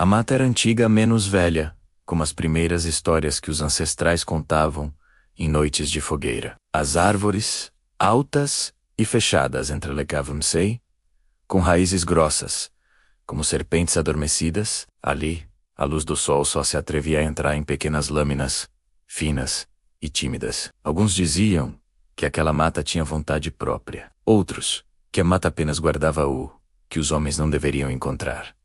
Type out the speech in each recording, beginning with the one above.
A mata era antiga, menos velha, como as primeiras histórias que os ancestrais contavam em noites de fogueira. As árvores, altas e fechadas, entrelegavam-se, com raízes grossas, como serpentes adormecidas. Ali, a luz do sol só se atrevia a entrar em pequenas lâminas, finas e tímidas. Alguns diziam que aquela mata tinha vontade própria. Outros, que a mata apenas guardava o que os homens não deveriam encontrar.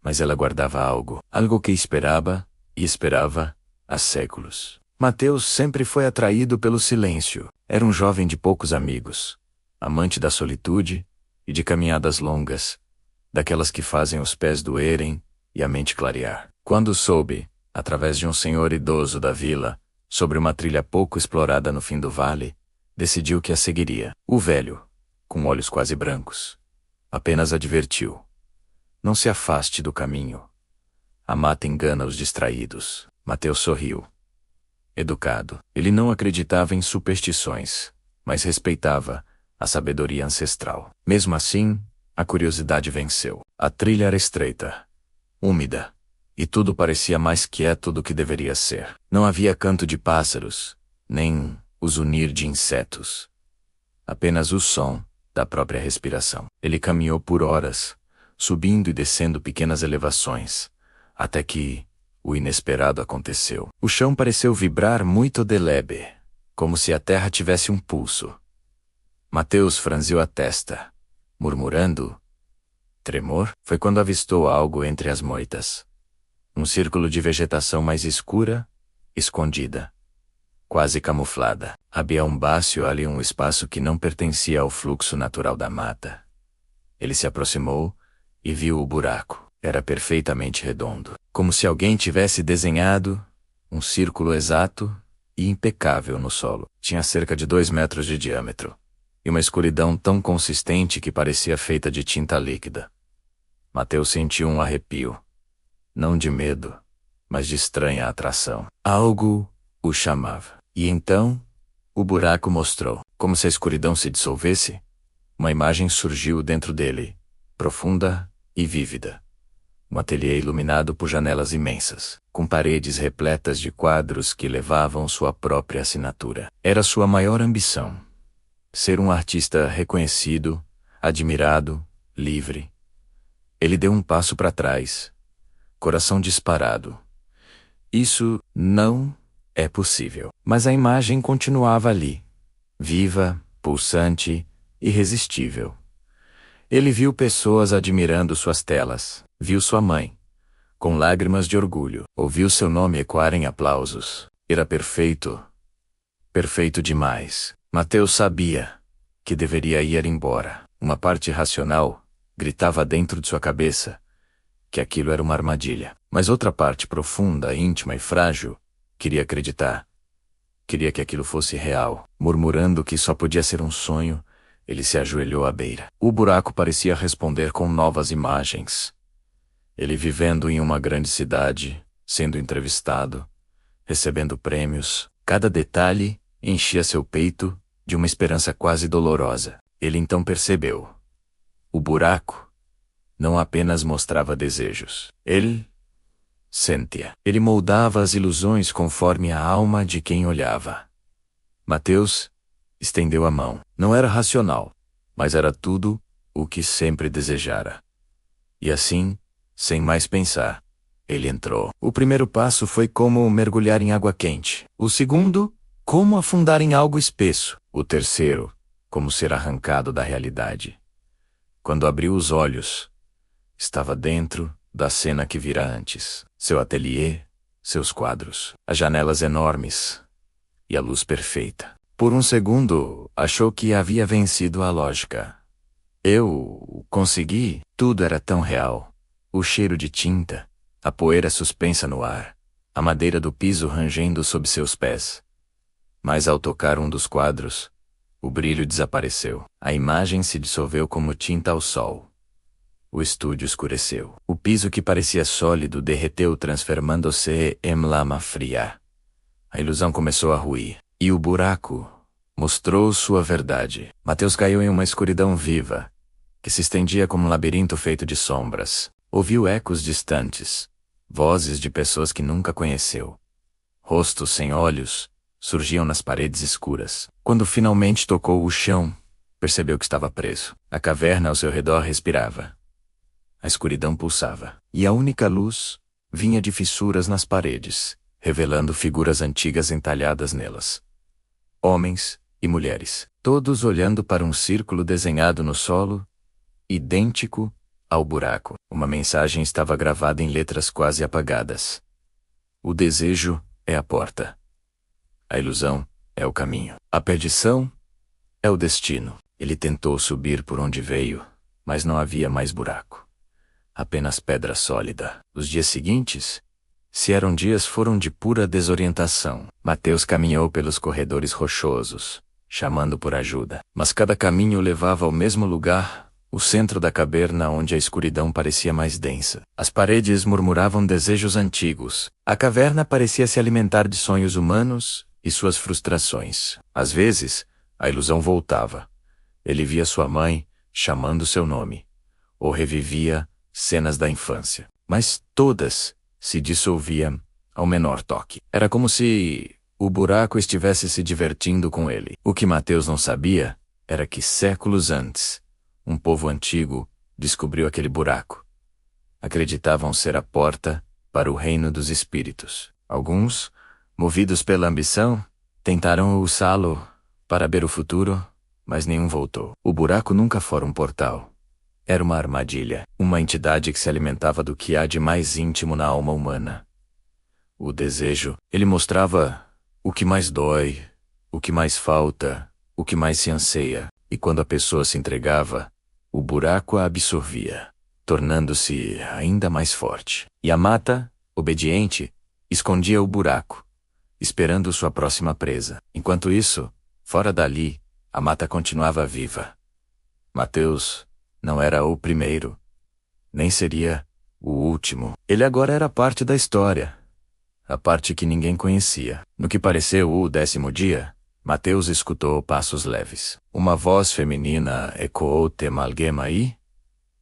Mas ela guardava algo que esperava e esperava há séculos. Mateus sempre foi atraído pelo silêncio. Era um jovem de poucos amigos, amante da solitude e de caminhadas longas, daquelas que fazem os pés doerem e a mente clarear. Quando soube, através de um senhor idoso da vila, sobre uma trilha pouco explorada no fim do vale, decidiu que a seguiria. O velho, com olhos quase brancos, apenas advertiu: não se afaste do caminho. A mata engana os distraídos. Mateus sorriu. Educado, ele não acreditava em superstições, mas respeitava a sabedoria ancestral. Mesmo assim, a curiosidade venceu. A trilha era estreita, úmida, e tudo parecia mais quieto do que deveria ser. Não havia canto de pássaros, nem o zunir de insetos. Apenas o som da própria respiração. Ele caminhou por horas, subindo e descendo pequenas elevações, até que o inesperado aconteceu. O chão pareceu vibrar muito de leve, como se a terra tivesse um pulso. Mateus franziu a testa, murmurando: tremor? Foi quando avistou algo entre as moitas. Um círculo de vegetação mais escura, escondida, quase camuflada. Havia um bácio ali, um espaço que não pertencia ao fluxo natural da mata. Ele se aproximou e viu o buraco. Era perfeitamente redondo, como se alguém tivesse desenhado um círculo exato e impecável no solo. Tinha cerca de 2 metros de diâmetro, e uma escuridão tão consistente que parecia feita de tinta líquida. Mateus sentiu um arrepio, não de medo, mas de estranha atração. Algo o chamava. E então, o buraco mostrou. Como se a escuridão se dissolvesse, uma imagem surgiu dentro dele, profunda e vívida. Um ateliê iluminado por janelas imensas, com paredes repletas de quadros que levavam sua própria assinatura. Era sua maior ambição: ser um artista reconhecido, admirado, livre. Ele deu um passo para trás, coração disparado. Isso não é possível. Mas a imagem continuava ali, viva, pulsante, irresistível. Ele viu pessoas admirando suas telas. Viu sua mãe, com lágrimas de orgulho. Ouviu seu nome ecoar em aplausos. Era perfeito. Perfeito demais. Mateus sabia que deveria ir embora. Uma parte racional gritava dentro de sua cabeça que aquilo era uma armadilha. Mas outra parte profunda, íntima e frágil queria acreditar. Queria que aquilo fosse real. Murmurando que só podia ser um sonho, ele se ajoelhou à beira. O buraco parecia responder com novas imagens. Ele vivendo em uma grande cidade, sendo entrevistado, recebendo prêmios. Cada detalhe enchia seu peito de uma esperança quase dolorosa. Ele então percebeu: o buraco não apenas mostrava desejos. Ele sentia. Ele moldava as ilusões conforme a alma de quem olhava. Mateus estendeu a mão. Não era racional, mas era tudo o que sempre desejara. E assim, sem mais pensar, ele entrou. O primeiro passo foi como mergulhar em água quente. O segundo, como afundar em algo espesso. O terceiro, como ser arrancado da realidade. Quando abriu os olhos, estava dentro da cena que vira antes. Seu ateliê, seus quadros, as janelas enormes e a luz perfeita. Por um segundo, achou que havia vencido a lógica. Eu consegui. Tudo era tão real. O cheiro de tinta, a poeira suspensa no ar, a madeira do piso rangendo sob seus pés. Mas ao tocar um dos quadros, o brilho desapareceu. A imagem se dissolveu como tinta ao sol. O estúdio escureceu. O piso que parecia sólido derreteu, transformando-se em lama fria. A ilusão começou a ruir. E o buraco mostrou sua verdade. Mateus caiu em uma escuridão viva, que se estendia como um labirinto feito de sombras. Ouviu ecos distantes, vozes de pessoas que nunca conheceu. Rostos sem olhos surgiam nas paredes escuras. Quando finalmente tocou o chão, percebeu que estava preso. A caverna ao seu redor respirava. A escuridão pulsava, e a única luz vinha de fissuras nas paredes, revelando figuras antigas entalhadas nelas. Homens e mulheres, todos olhando para um círculo desenhado no solo, idêntico ao buraco. Uma mensagem estava gravada em letras quase apagadas. O desejo é a porta. A ilusão é o caminho. A perdição é o destino. Ele tentou subir por onde veio, mas não havia mais buraco. Apenas pedra sólida. Os dias seguintes, se eram dias, foram de pura desorientação. Mateus caminhou pelos corredores rochosos, chamando por ajuda. Mas cada caminho levava ao mesmo lugar, o centro da caverna onde a escuridão parecia mais densa. As paredes murmuravam desejos antigos. A caverna parecia se alimentar de sonhos humanos e suas frustrações. Às vezes, a ilusão voltava. Ele via sua mãe chamando seu nome, ou revivia cenas da infância. Mas todas se dissolviam ao menor toque. Era como se o buraco estivesse se divertindo com ele. O que Mateus não sabia era que séculos antes, um povo antigo descobriu aquele buraco. Acreditavam ser a porta para o reino dos espíritos. Alguns, movidos pela ambição, tentaram usá-lo para ver o futuro, mas nenhum voltou. O buraco nunca fora um portal. Era uma armadilha, uma entidade que se alimentava do que há de mais íntimo na alma humana. O desejo, ele mostrava o que mais dói, o que mais falta, o que mais se anseia. E quando a pessoa se entregava, o buraco a absorvia, tornando-se ainda mais forte. E a mata, obediente, escondia o buraco, esperando sua próxima presa. Enquanto isso, fora dali, a mata continuava viva. Mateus não era o primeiro, nem seria o último. Ele agora era parte da história, a parte que ninguém conhecia. No que pareceu o 10º dia, Mateus escutou passos leves. Uma voz feminina ecoou: "Tem alguém aí?"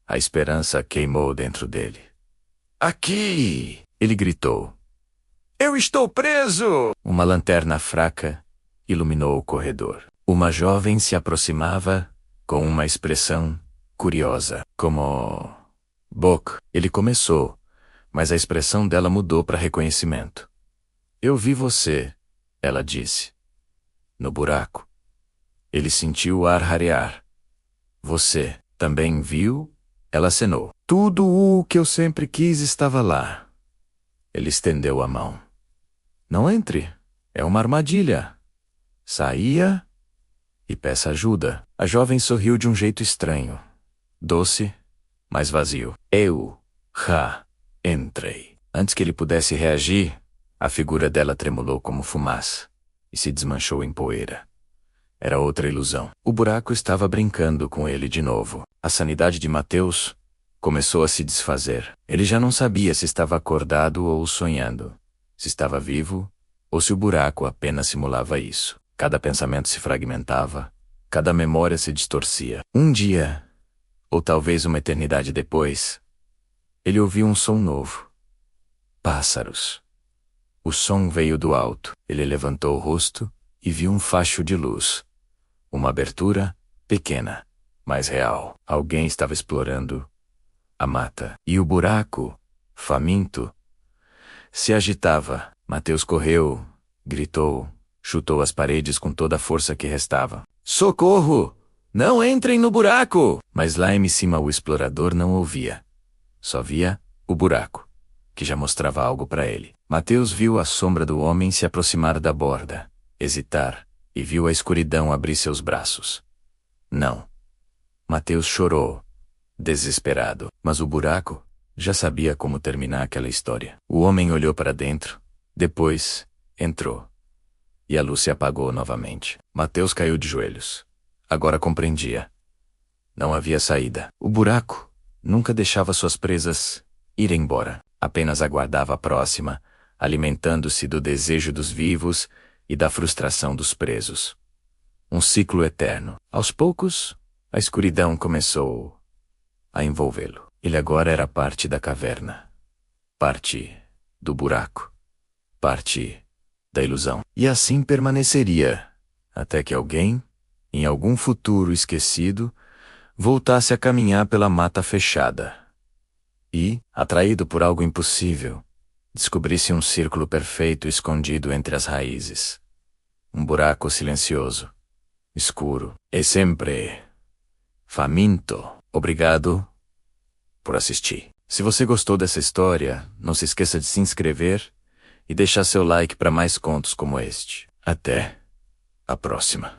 A esperança queimou dentro dele. "Aqui!" ele gritou. "Eu estou preso!" Uma lanterna fraca iluminou o corredor. Uma jovem se aproximava com uma expressão curiosa, como "Bok." Ele começou, mas a expressão dela mudou para reconhecimento. "Eu vi você," ela disse. "No buraco." Ele sentiu o ar rarear. "Você também viu?" Ela acenou. "Tudo o que eu sempre quis estava lá." Ele estendeu a mão. "Não entre. É uma armadilha. Saia e peça ajuda." A jovem sorriu de um jeito estranho, doce, mas vazio. Entrei." Antes que ele pudesse reagir, a figura dela tremulou como fumaça e se desmanchou em poeira. Era outra ilusão. O buraco estava brincando com ele de novo. A sanidade de Mateus começou a se desfazer. Ele já não sabia se estava acordado ou sonhando, se estava vivo ou se o buraco apenas simulava isso. Cada pensamento se fragmentava, cada memória se distorcia. Um dia, ou talvez uma eternidade depois, ele ouviu um som novo. Pássaros. O som veio do alto. Ele levantou o rosto e viu um facho de luz. Uma abertura, pequena, mas real. Alguém estava explorando a mata. E o buraco, faminto, se agitava. Mateus correu, gritou, chutou as paredes com toda a força que restava. "Socorro! Não entrem no buraco!" Mas lá em cima o explorador não ouvia. Só via o buraco, que já mostrava algo para ele. Mateus viu a sombra do homem se aproximar da borda, hesitar, e viu a escuridão abrir seus braços. Não. Mateus chorou, desesperado. Mas o buraco já sabia como terminar aquela história. O homem olhou para dentro, depois entrou. E a luz se apagou novamente. Mateus caiu de joelhos. Agora compreendia. Não havia saída. O buraco nunca deixava suas presas ir embora. Apenas aguardava a próxima, alimentando-se do desejo dos vivos e da frustração dos presos. Um ciclo eterno. Aos poucos, a escuridão começou a envolvê-lo. Ele agora era parte da caverna, parte do buraco, parte da ilusão. E assim permaneceria, até que alguém, em algum futuro esquecido, voltasse a caminhar pela mata fechada e, atraído por algo impossível, descobrisse um círculo perfeito escondido entre as raízes. Um buraco silencioso, escuro e sempre faminto. Obrigado por assistir. Se você gostou dessa história, não se esqueça de se inscrever e deixar seu like para mais contos como este. Até a próxima.